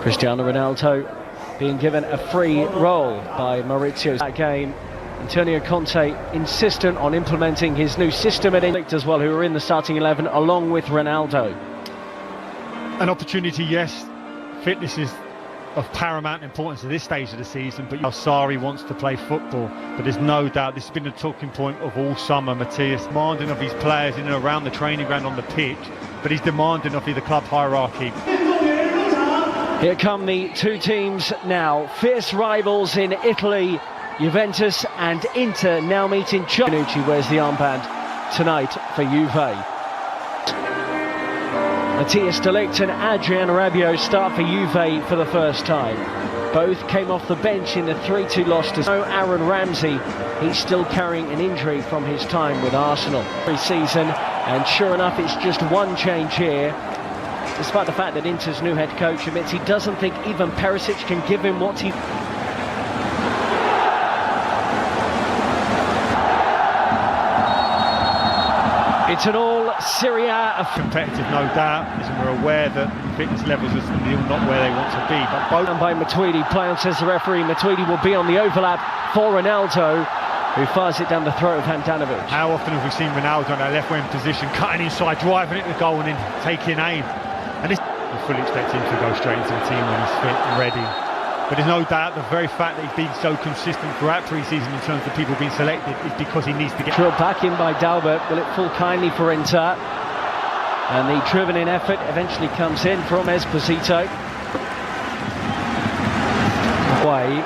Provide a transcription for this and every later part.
Cristiano Ronaldo being given a free role by Maurizio. That game, Antonio Conte insistent on implementing his new system at Inter as well, who are in the starting 11 along with Ronaldo. An opportunity, yes. Fitness is of paramount importance at this stage of the season, but Sarri wants to play football. But there's no doubt this has been the talking point of all summer. Matthias demanding of his players in and around the training ground on the pitch, but he's demanding of the club hierarchy. Here come the two teams now, fierce rivals in Italy. Juventus and Inter now meeting. Bonucci wears the armband tonight for Juve. Matthias de Ligt and Adrian Rabiot start for Juve for the first time. Both came off the bench in the 3-2 loss to Aaron Ramsey. He's still carrying an injury from his time with Arsenal pre-season, and sure enough it's just one change here, despite the fact that Inter's new head coach admits he doesn't think even Perisic can give him what he... It's an all-Serie A competitive, no doubt, and we're aware that fitness levels are still not where they want to be. But both... And by Matuidi, play on, says the referee. Matuidi will be on the overlap for Ronaldo, who fires it down the throat of Handanovic. How often have we seen Ronaldo in that left-wing position, cutting inside, driving it to the goal and then taking aim? And this, we fully expect him to go straight into the team when he's fit and ready. But there's no doubt the very fact that he's been so consistent throughout pre-season in terms of people being selected is because he needs to get... Drilled back in by Dalbert. Will it fall kindly for Inter? And the driven-in effort eventually comes in from Esposito. Way.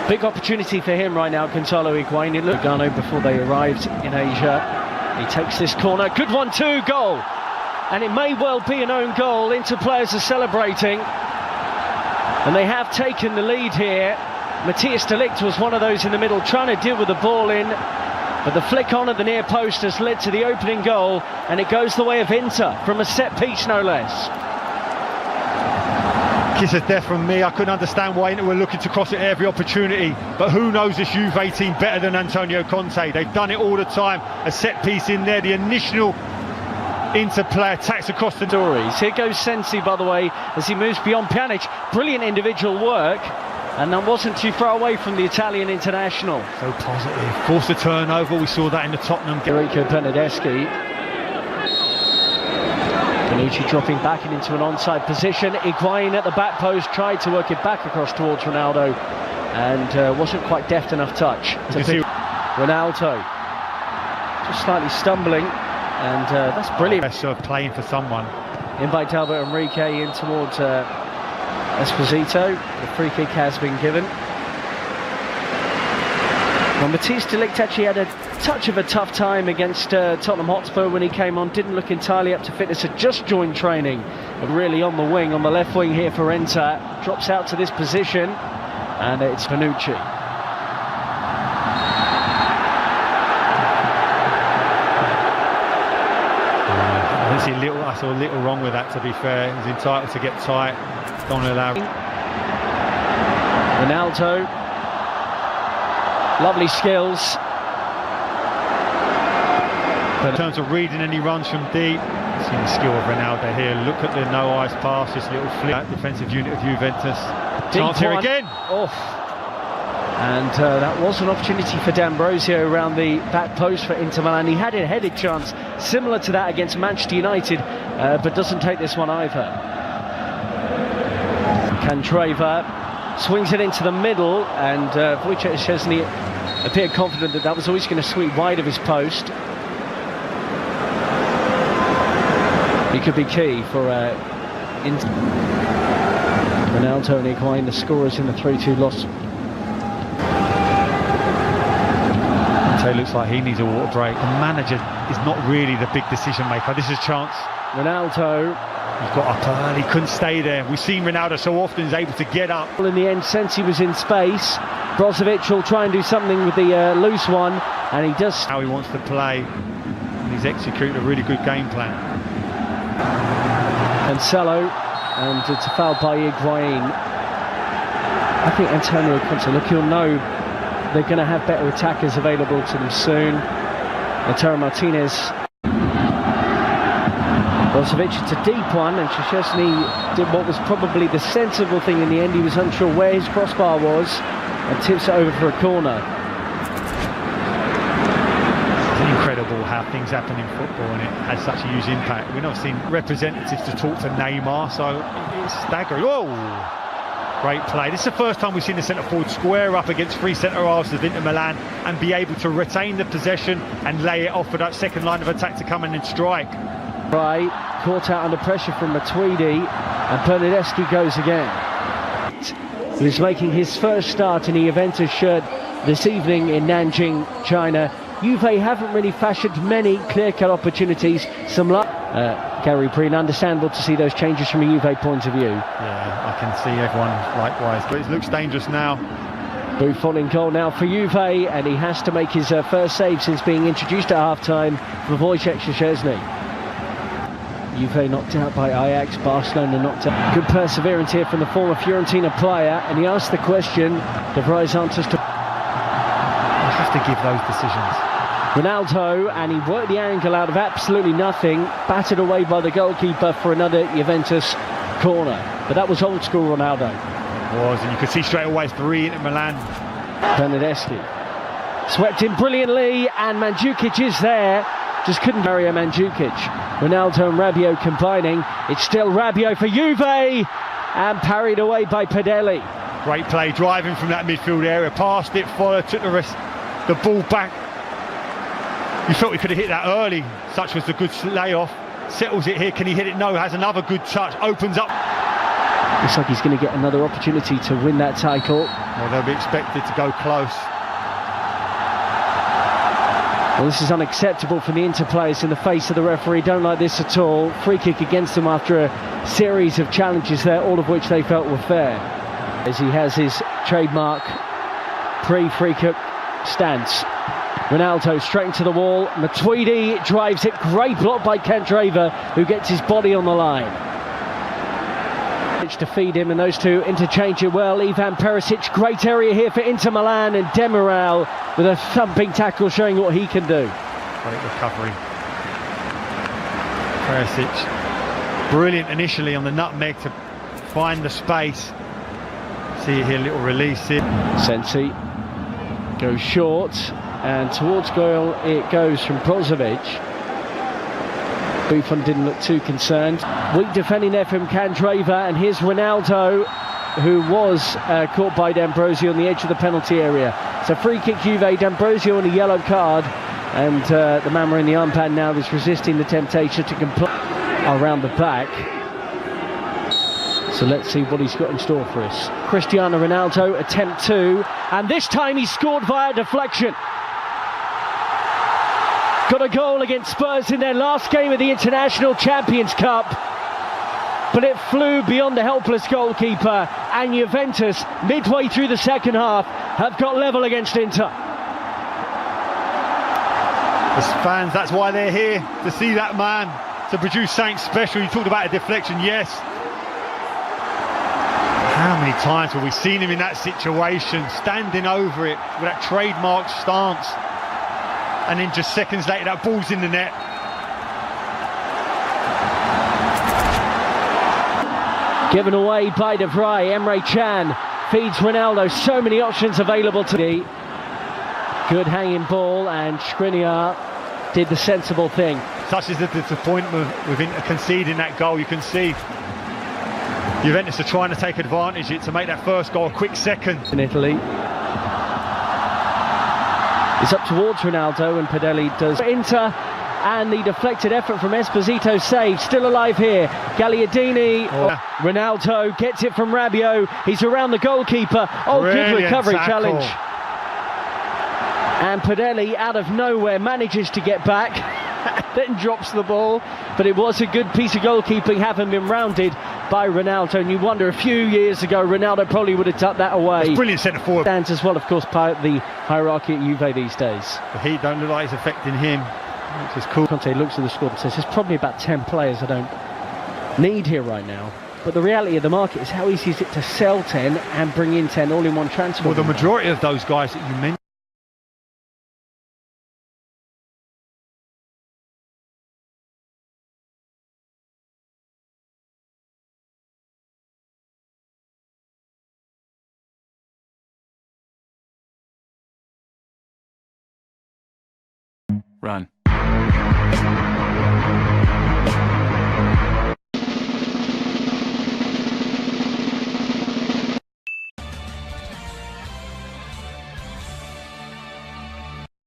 Big opportunity for him right now, Gonzalo Higuain. It looked Lugano before they arrived in Asia. He takes this corner. Good one, too. Goal. And it may well be an own goal. Inter players are celebrating. And they have taken the lead here. Matthias de Ligt was one of those in the middle trying to deal with the ball in, but the flick on at the near post has led to the opening goal, and it goes the way of Inter from a set piece, no less. Kiss of death from me. I couldn't understand why Inter were looking to cross it at every opportunity, but who knows this Juve team better than Antonio Conte? They've done it all the time. A set piece in there, the initial Inter player attacks across the stories. Here goes Sensi, by the way, as he moves beyond Pjanic. Brilliant individual work, and that wasn't too far away from the Italian international. So positive. Forced a turnover. We saw that in the Tottenham game. Enrico Bernardeschi. Bonucci dropping back into an onside position. Higuain at the back post tried to work it back across towards Ronaldo, and wasn't quite deft enough touch to pick Ronaldo. Just slightly stumbling. And that's brilliant. Best serve playing for someone. In by Dalbert Enrique in towards Esposito. The free kick has been given. Well, Matthias de Ligt actually had a touch of a tough time against Tottenham Hotspur when he came on. Didn't look entirely up to fitness. Had just joined training. But really on the wing, on the left wing here for Inter. Drops out to this position. And it's Bonucci. I saw a little wrong with that, to be fair. He's entitled to get tight. Don't allow. Ronaldo. Lovely skills. But in terms of reading any runs from deep, seeing the skill of Ronaldo here. Look at the no eyes pass, this little flick. That defensive unit of Juventus. Chance here again. Off. And that was an opportunity for D'Ambrosio around the back post for Inter Milan. He had a headed chance similar to that against Manchester United, but doesn't take this one either. Candreva swings it into the middle, and Wojciech Szczesny appeared confident that that was always going to sweep wide of his post. He could be key for Inter. Ronaldo and Higuain, the scorers in the 3-2 loss. It looks like he needs a water break. The manager is not really the big decision maker. This is a chance. Ronaldo. He got up early, couldn't stay there. We've seen Ronaldo so often he's able to get up. In the end, since he was in space, Brozovic will try and do something with the loose one, and he does. How he wants to play, and he's executing a really good game plan. Cancelo, and it's a foul by Higuain. I think Antonio Conte, look, he'll know they're going to have better attackers available to them soon. Lautaro Martinez. Brozovic, it's a deep one, and Szczesny did what was probably the sensible thing in the end. He was unsure where his crossbar was and tips it over for a corner. It's incredible how things happen in football and it has such a huge impact. We've not seen representatives to talk to Neymar, so it's staggering. Whoa! Great play. This is the first time we've seen the centre-forward square up against three centre-halves of Inter Milan and be able to retain the possession and lay it off for that second line of attack to come in and strike. Right, caught out under pressure from Matuidi, and Bernardeschi goes again. He was making his first start in the Juventus shirt this evening in Nanjing, China. Juve haven't really fashioned many clear-cut opportunities. Some luck. Gary Breen, understandable to see those changes from a Juve point of view. Yeah, I can see everyone likewise, but it looks dangerous now. Buffon in goal now for Juve, and he has to make his first save since being introduced at half-time for Wojciech Szczesny. Juve knocked out by Ajax, Barcelona knocked out. Good perseverance here from the former Fiorentina player, and he asked the question, De Vrij answers to... You have to give those decisions. Ronaldo, and he worked the angle out of absolutely nothing, battered away by the goalkeeper for another Juventus corner. But that was old school Ronaldo. It was, and you could see straight away 3 in Milan. Bernardeschi swept in brilliantly, and Mandzukic is there. Just couldn't bury a Mandzukic. Ronaldo and Rabiot combining. It's still Rabiot for Juve, and parried away by Padelli. Great play, driving from that midfield area, passed it, followed, took the ball back. You felt he could have hit that early, such was the good layoff. Settles it here, can he hit it? No, has another good touch, opens up. Looks like he's going to get another opportunity to win that title. Well, they'll be expected to go close. Well, this is unacceptable for the Inter players in the face of the referee. Don't like this at all. Free kick against them after a series of challenges there, all of which they felt were fair. As he has his trademark pre-free kick stance. Ronaldo straight into the wall. Matuidi drives it. Great block by Candreva, who gets his body on the line. To feed him, and those two interchange it well. Ivan Perisic, great area here for Inter Milan, and Demiral with a thumping tackle showing what he can do. Great recovery. Perisic, brilliant initially on the nutmeg to find the space. See here, little release here. Sensi goes short, and towards goal it goes from Brozovic. Buffon didn't look too concerned. Weak defending there from Candreva, and here's Ronaldo, who was caught by D'Ambrosio on the edge of the penalty area. It's a free kick Juve, D'Ambrosio on a yellow card, and the man wearing the armband now is resisting the temptation to comply around the back. So let's see what he's got in store for us. Cristiano Ronaldo, attempt 2, and this time he scored via deflection. Got a goal against Spurs in their last game of the International Champions Cup, but it flew beyond the helpless goalkeeper, and Juventus, midway through the second half, have got level against Inter. As fans, that's why they're here, to see that man, to produce something special. You talked about a deflection, yes. How many times have we seen him in that situation, standing over it with that trademark stance? And then just seconds later, that ball's in the net. Given away by De Vrij. Emre Can feeds Ronaldo. So many options available to me. Good hanging ball, and Skriniar did the sensible thing. Such is the disappointment with conceding that goal. You can see Juventus are trying to take advantage of it to make that first goal a quick second. In Italy. It's up towards Ronaldo, and Padelli does Inter, and the deflected effort from Esposito saved. Still alive here. Gagliardini. Ronaldo gets it from Rabiot. He's around the goalkeeper. Oh, brilliant good recovery tackle. challenge. And Padelli, out of nowhere, manages to get back, then drops the ball. But it was a good piece of goalkeeping, having been rounded by Ronaldo. And you wonder, a few years ago, Ronaldo probably would have tucked that away. That's brilliant centre forward. Stands as well, of course, part of the hierarchy at Juve these days. The heat don't look like it's affecting him, which is cool. Conte looks at the squad and says, there's probably about 10 players I don't need here right now. But the reality of the market is how easy is it to sell 10 and bring in 10 all in one transfer? Well, the majority of those guys that you mentioned Run.